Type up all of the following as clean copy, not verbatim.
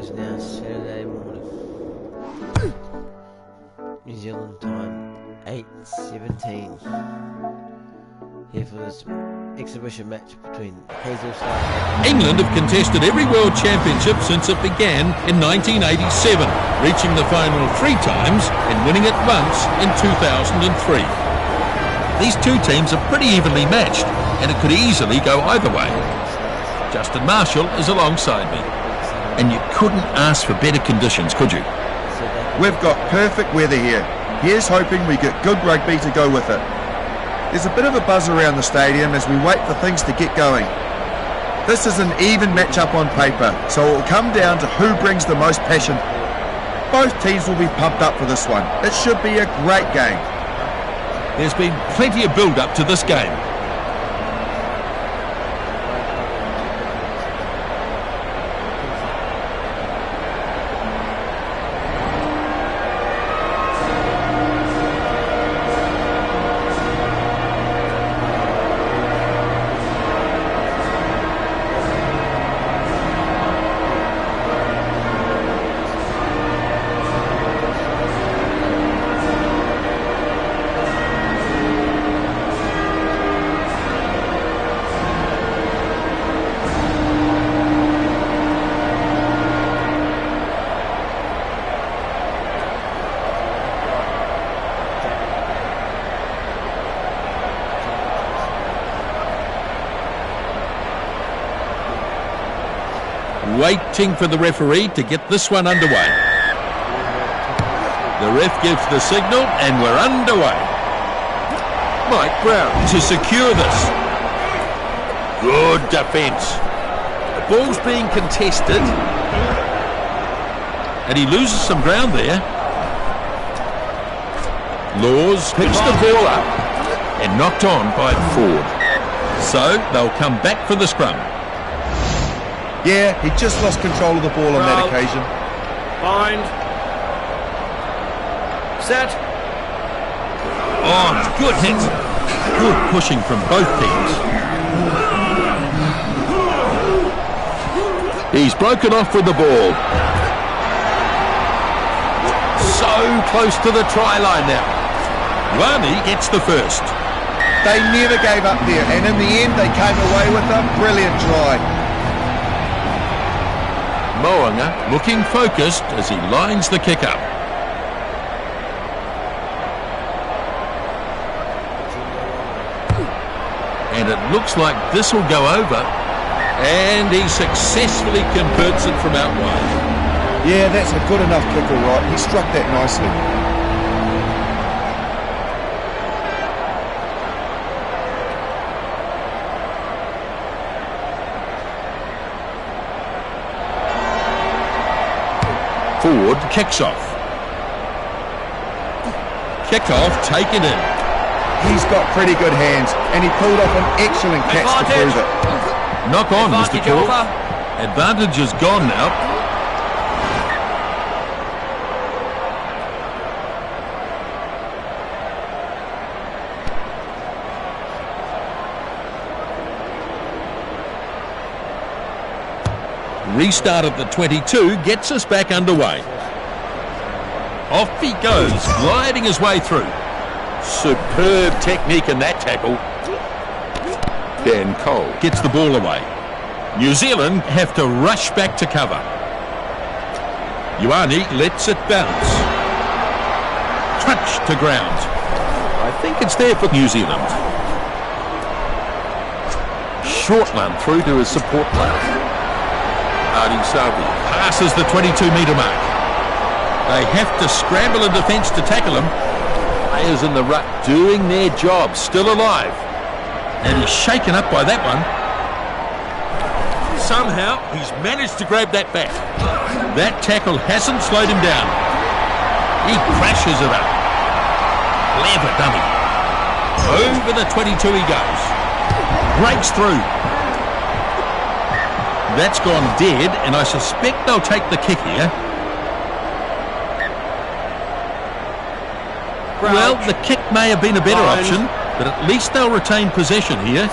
is now Saturday morning, New Zealand time, 8:17. Here for this exhibition match between KsAllStars. England have contested every World Championship since it began in 1987, reaching the final 3 times and winning it once in 2003. These two teams are pretty evenly matched, and it could easily go either way. Justin Marshall is alongside me, and you couldn't ask for better conditions, could you? We've got perfect weather here. Here's hoping we get good rugby to go with it. There's a bit of a buzz around the stadium as we wait for things to get going. This is an even matchup on paper, so it will come down to who brings the most passion. Both teams will be pumped up for this one. It should be a great game. There's been plenty of build-up to this game. Waiting for the referee to get this one underway. The ref gives the signal and we're underway. Mike Brown to secure this. Good defence. The ball's being contested and he loses some ground there. Laws picks the ball up and knocked on by Ford. So they'll come back for the scrum. Yeah, he just lost control of the ball on that occasion. Bind. Set. Oh, good hit. Good pushing from both teams. He's broken off with the ball. So close to the try line now. Rani gets the first. They never gave up there, and in the end they came away with a brilliant try. Moanga looking focused as he lines the kick up. And it looks like this will go over. And he successfully converts it from out wide. Yeah, that's a good enough kick, all right. He struck that nicely. Ford kicks off. Kick-off taken in. He's got pretty good hands, and he pulled off an excellent catch to prove it. Knock on was the call. Advantage is gone now. Restart at the 22 gets us back underway. Off he goes, gliding his way through. Superb technique in that tackle. Dan Cole gets the ball away. New Zealand have to rush back to cover. Ioane lets it bounce. Touch to ground. I think it's there for New Zealand. Short one through to his support player. Savi passes the 22-metre mark. They have to scramble in defence to tackle him. Players in the ruck doing their job, still alive. And he's shaken up by that one. Somehow he's managed to grab that back. That tackle hasn't slowed him down. He crashes it up. Clever dummy. Over the 22 he goes. Breaks through. That's gone dead, and I suspect they'll take the kick here. Well, the kick may have been a better option, but at least they'll retain possession here.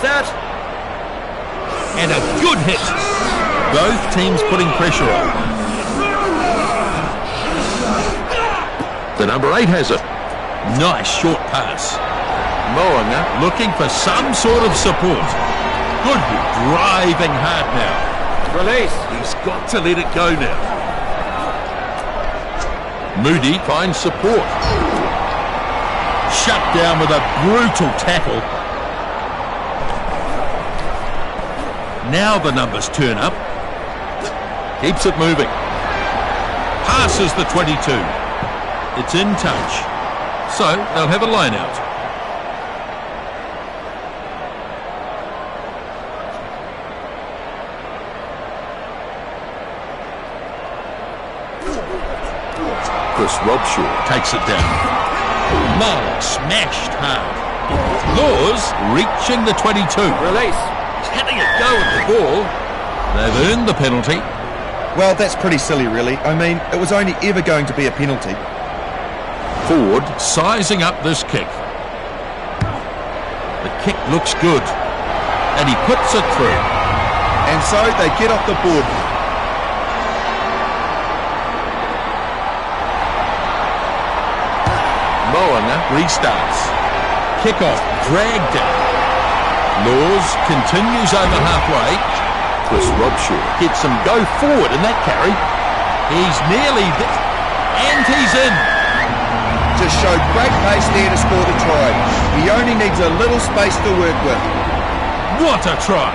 And a good hit. Both teams putting pressure on. The number 8 has it. Nice short pass. Moanga looking for some sort of support. Good, driving hard now. Release. He's got to let it go now. Moody finds support. Shut down with a brutal tackle. Now the numbers turn up. Keeps it moving. Passes the 22. It's in touch. So they'll have a line out. Chris Robshaw takes it down. Marlock smashed hard. Laws reaching the 22. Release. He's having a go at the ball. They've earned the penalty. Well, that's pretty silly, really. I mean, it was only ever going to be a penalty. Ford sizing up this kick. The kick looks good. And he puts it through. And so they get off the board. Moanga restarts. Kick-off dragged down. Laws continues over halfway. Chris Robshaw gets him go forward in that carry. He's nearly there. And he's in. Just showed great pace there to score the try. He only needs a little space to work with. What a try.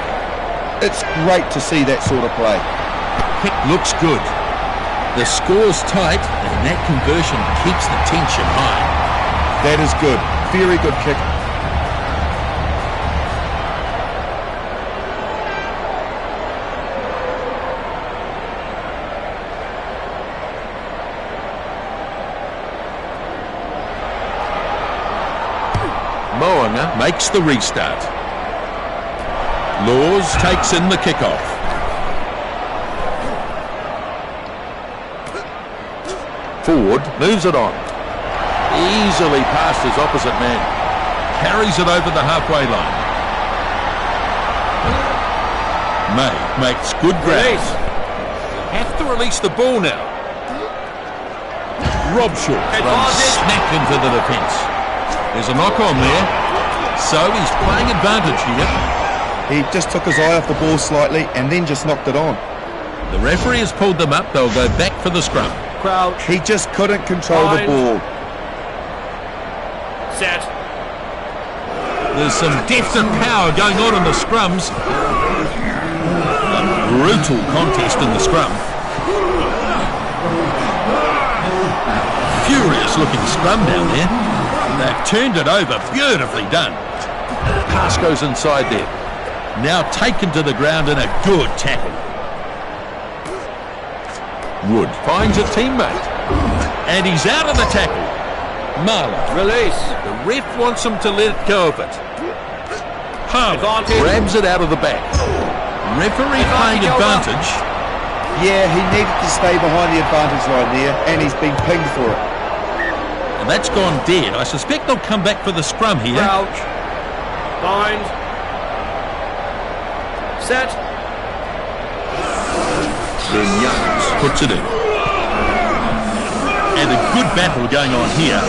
It's great to see that sort of play. Kick looks good. The score's tight and that conversion keeps the tension high. That is good. Very good kick. Moanga makes the restart. Laws takes in the kickoff. Ford moves it on. Easily past his opposite man. Carries it over the halfway line. May makes good ground. Have to release the ball now. Robshaw runs smack into the defence. There's a knock on there. So he's playing advantage here. He just took his eye off the ball slightly and then just knocked it on. The referee has pulled them up. They'll go back for the scrum. Crouch. He just couldn't control the Line. ball. Set. There's some depth and power going on in the scrums. A brutal contest in the scrum. Furious looking scrum down there. They've turned it over. Beautifully done. Pass goes inside there. Now taken to the ground in a good tackle. Wood finds a teammate. And he's out of the tackle. Marlow. Release. The ref wants him to let go of it. Harvey Advantage. grabs it out of the back. Referee playing advantage. Yeah, he needed to stay behind the advantage line there, and he's been pinged for it. And that's gone dead. I suspect they'll come back for the scrum here. Crouch. Bind. Set. Then Youngs puts it in. And a good battle going on here.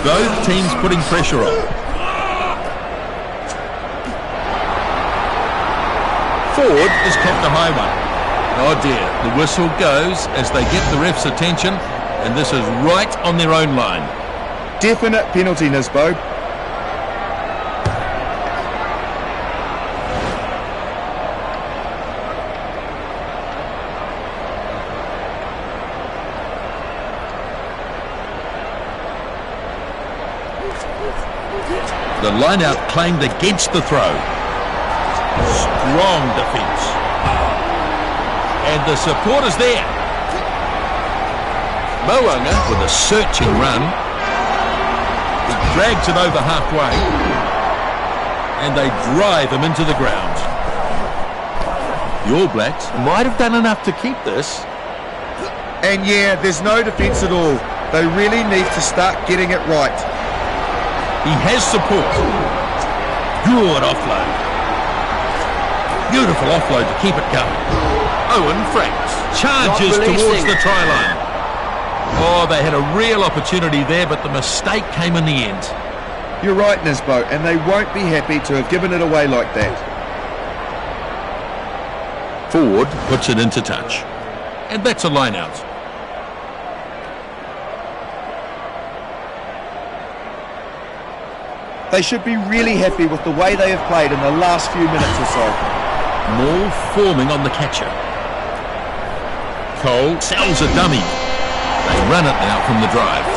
Both teams putting pressure on. Ford is copped a high one. Oh dear, the whistle goes as they get the ref's attention, and this is right on their own line. Definite penalty, Nisbo. The line-out claimed against the throw. Strong defence. And the support is there. Moanga with a searching run. He drags it over halfway. And they drive him into the ground. The All Blacks might have done enough to keep this. And yeah, there's no defence at all. They really need to start getting it right. He has support. Good offload. Beautiful offload to keep it going. Owen Franks charges towards the try line. Oh, they had a real opportunity there, but the mistake came in the end. You're right, Nisbo, and they won't be happy to have given it away like that. Forward puts it into touch. And that's a line out. They should be really happy with the way they have played in the last few minutes or so. Maul forming on the catcher. Cole sells a dummy. They run it now from the drive.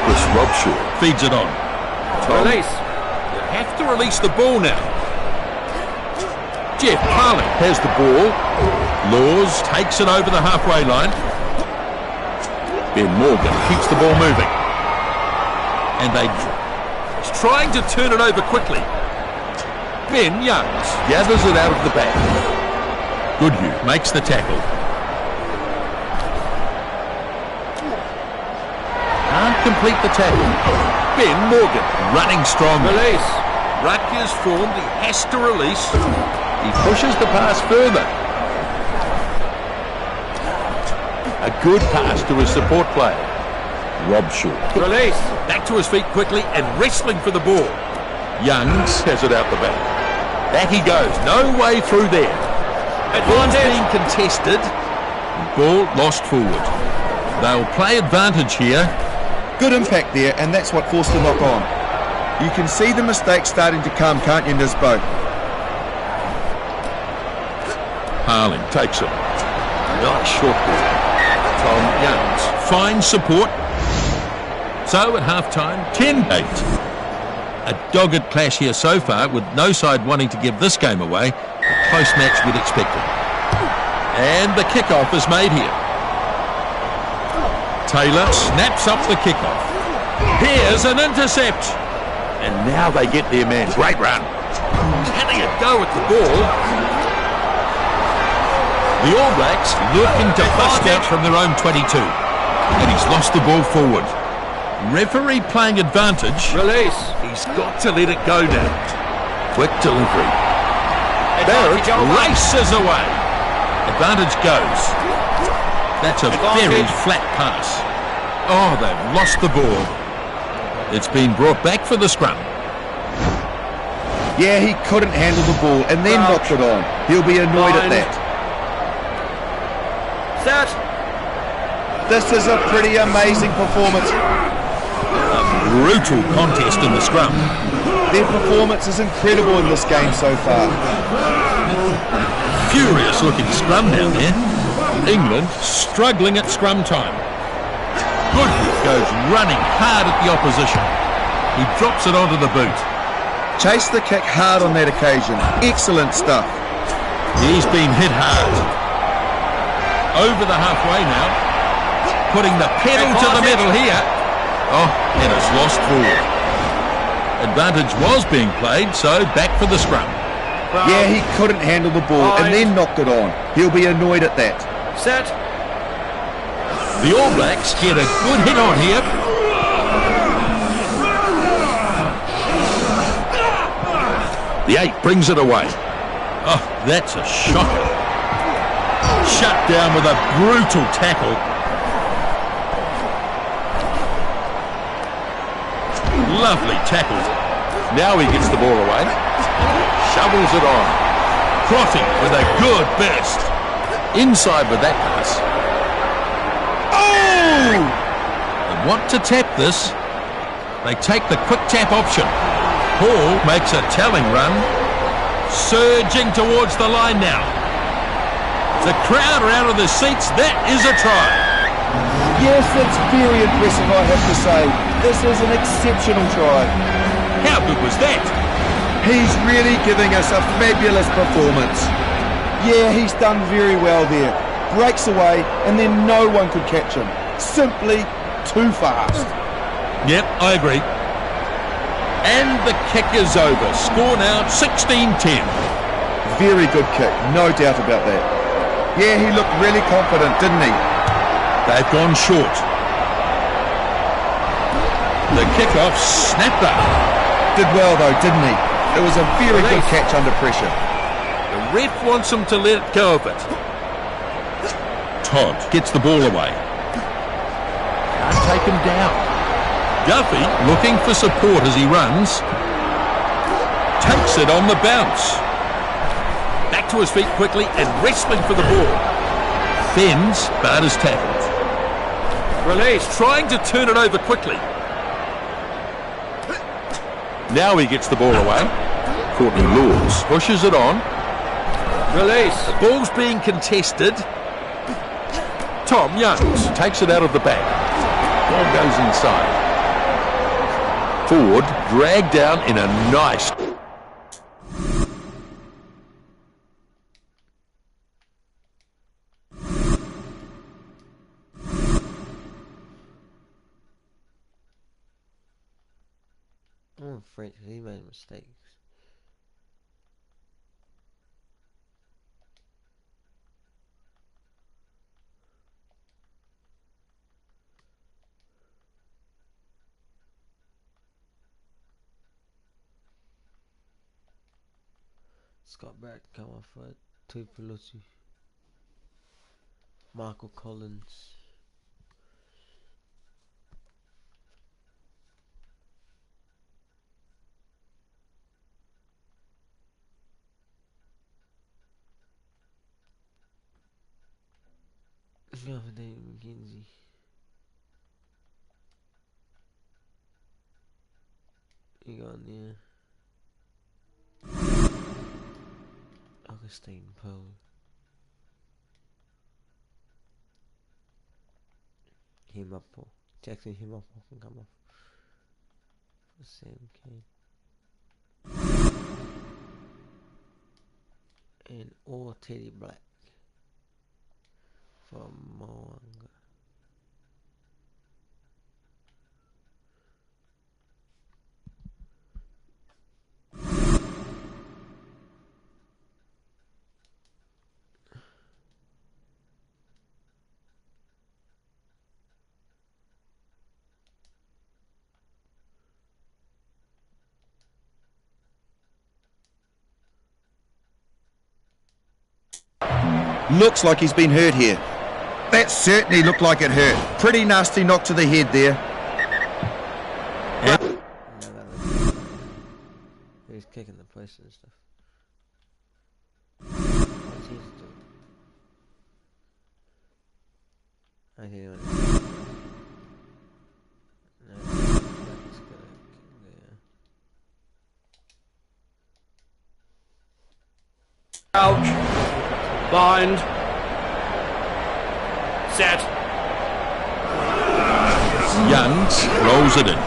Chris Robshaw feeds it on. Release. You have to release the ball now. Jeff Carling has the ball. Laws takes it over the halfway line. Ben Morgan keeps the ball moving. And he's trying to turn it over quickly. Ben Youngs gathers it out of the back. Goodhue makes the tackle. Can't complete the tackle. Ben Morgan running strongly. Release. Rutgers formed, he has to release. He pushes the pass further. A good pass to his support player. Robshaw. Release. Back to his feet quickly and wrestling for the ball. Youngs has it out the back. Back he goes. No way through there. Ball's being contested. Ball lost forward. They'll play advantage here. Good impact there, and that's what forced the knock on. You can see the mistakes starting to come, can't you, Nisbo? Harling takes it. Nice short ball. Tom Youngs finds support. So at half-time, 10-8. A dogged clash here so far, with no side wanting to give this game away. A close match we'd expected. And the kickoff is made here. Taylor snaps up the kickoff. Here's an intercept. And now they get their man. Great run. Having a go at the ball. The All Blacks looking to bust out from their own 22. And he's lost the ball forward. Referee playing advantage. Release. He's got to let it go now. Quick delivery. Barrett races away. Advantage goes. That's a very flat pass. Oh, they've lost the ball. It's been brought back for the scrum. Yeah, he couldn't handle the ball and then knocked it on. He'll be annoyed at that. Set. This is a pretty amazing performance. A brutal contest in the scrum. Their performance is incredible in this game so far. Furious looking scrum down there. England struggling at scrum time. Goodhue goes running hard at the opposition. He drops it onto the boot. Chased the kick hard on that occasion. Excellent stuff. He's been hit hard. Over the halfway now. Putting the pedal to the metal here. Oh, and it's lost forward. Advantage was being played, so back for the scrum. Yeah, he couldn't handle the ball and then knocked it on. He'll be annoyed at that. Set. The All Blacks get a good hit on here. The 8 brings it away. Oh, that's a shocker. Shut down with a brutal tackle. Lovely tackle. Now he gets the ball away. Shovels it on. Crotty with a good burst. Inside with that pass. Oh! They want to tap this. They take the quick tap option. Paul makes a telling run. Surging towards the line now. The crowd are out of their seats. That is a try. Yes, it's very impressive, I have to say. This is an exceptional try. How good was that? He's really giving us a fabulous performance. Yeah, he's done very well there. Breaks away and then no one could catch him. Simply too fast. Yep, I agree. And the kick is over. Score now 16-10. Very good kick, no doubt about that. Yeah, he looked really confident, didn't he? They've gone short. The kickoff snapped up. Did well though, didn't he? It was a very good catch under pressure. The ref wants him to let go of it. Todd gets the ball away. Can't take him down. Duffy looking for support as he runs. Takes it on the bounce. Back to his feet quickly and wrestling for the ball. Bends, but is tackled. Release. Trying to turn it over quickly. Now he gets the ball away. Courtney Laws pushes it on. Release. The ball's being contested. Tom Youngs takes it out of the back. Ball goes inside. Forward, dragged down in a nice... I'm afraid he made mistakes. Scott Barrett come off for Tui Pelosi. Michael Collins. David McKenzie. You got there. Augustine Poe. Him up, Jackson him up can come off. For Sam Kane. And or Teddy Black for Moanga. Looks like he's been hurt here. That certainly looked like it hurt. Pretty nasty knock to the head there. He's kicking the place and stuff. What's he doing? I think no, that's good. Yeah. Ouch. Bind. Set. Youngs rolls it in.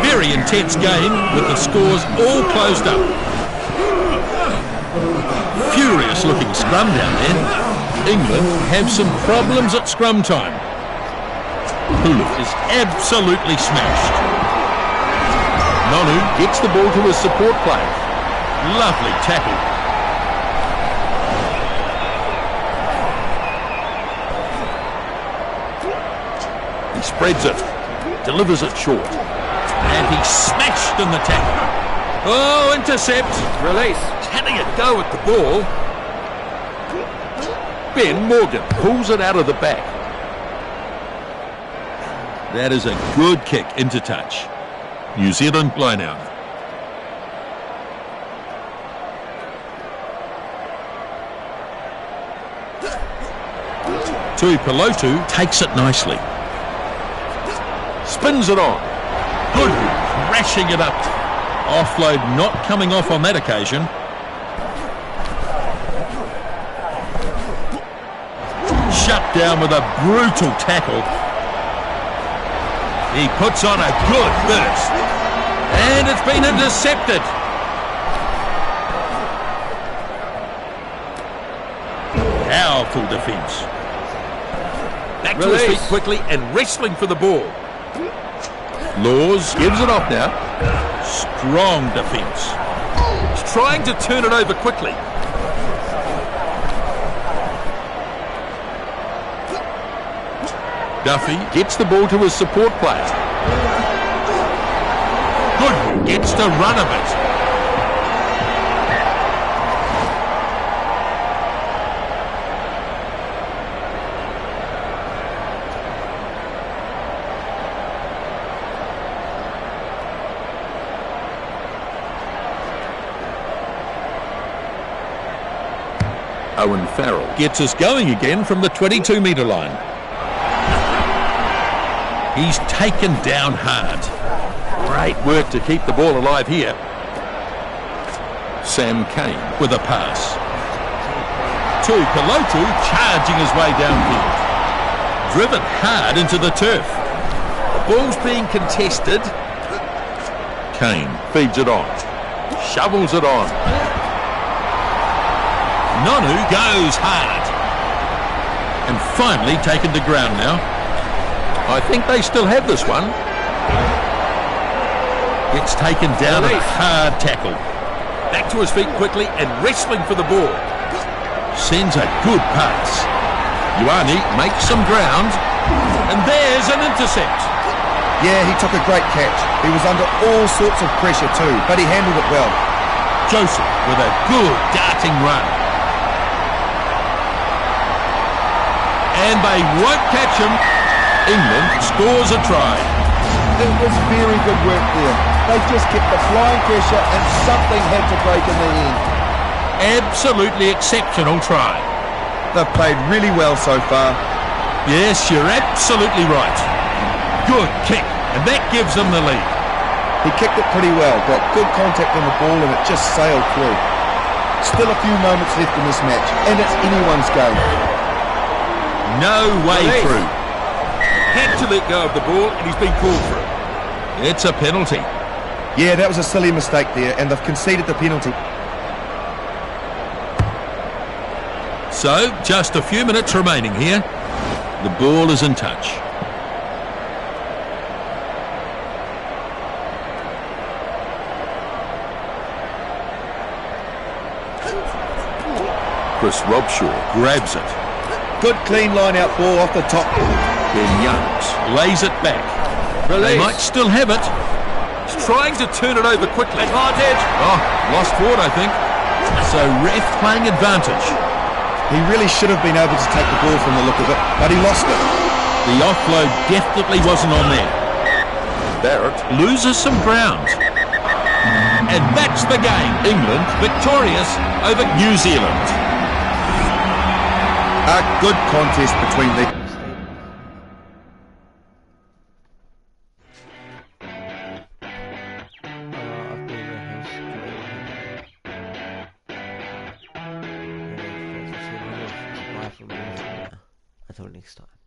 Very intense game with the scores all closed up. Furious looking scrum down there. England have some problems at scrum time. Hulu is absolutely smashed. Nonu gets the ball to his support player. Lovely tackle. Spreads it, delivers it short, and he's smashed in the tackle. Oh, intercept. Release. He's having a go at the ball. Ben Morgan pulls it out of the back. That is a good kick into touch. New Zealand line out. Tui Pelotu takes it nicely. Spins it on. Good, crashing it up. Offload not coming off on that occasion. Shut down with a brutal tackle. He puts on a good burst. And it's been intercepted. Powerful defence. Back to his feet quickly and wrestling for the ball. Laws gives it off now. Strong defence. He's trying to turn it over quickly. Duffy gets the ball to his support player. Good, gets to run a bit. Owen Farrell gets us going again from the 22-metre line. He's taken down hard. Great work to keep the ball alive here. Sam Kane with a pass. To Pelotu, charging his way downfield. Driven hard into the turf. The ball's being contested. Kane feeds it on. Shovels it on. Nonu goes hard. And finally taken to ground now. I think they still have this one. Gets taken down in a hard tackle. Back to his feet quickly and wrestling for the ball. Sends a good pass. Ioane makes some ground. And there's an intercept. Yeah, he took a great catch. He was under all sorts of pressure too, but he handled it well. Joseph with a good darting run. And they won't catch him. England scores a try. It was very good work there. They just kept the flying pressure and something had to break in the end. Absolutely exceptional try. They've played really well so far. Yes, you're absolutely right. Good kick, and that gives them the lead. He kicked it pretty well, got good contact on the ball and it just sailed through. Still a few moments left in this match, and it's anyone's game. No way through. Had to let go of the ball and he's been called for it. It's a penalty. Yeah, that was a silly mistake there, and they've conceded the penalty. So, just a few minutes remaining here. The ball is in touch. Chris Robshaw grabs it. Good clean line-out ball off the top. Then Youngs lays it back. They might still have it. He's trying to turn it over quickly. Advantage. Oh, lost forward, I think. So ref playing advantage. He really should have been able to take the ball from the look of it, but he lost it. The offload definitely wasn't on there. Barrett loses some ground. And that's the game. England victorious over New Zealand. A good contest between the... Until next time.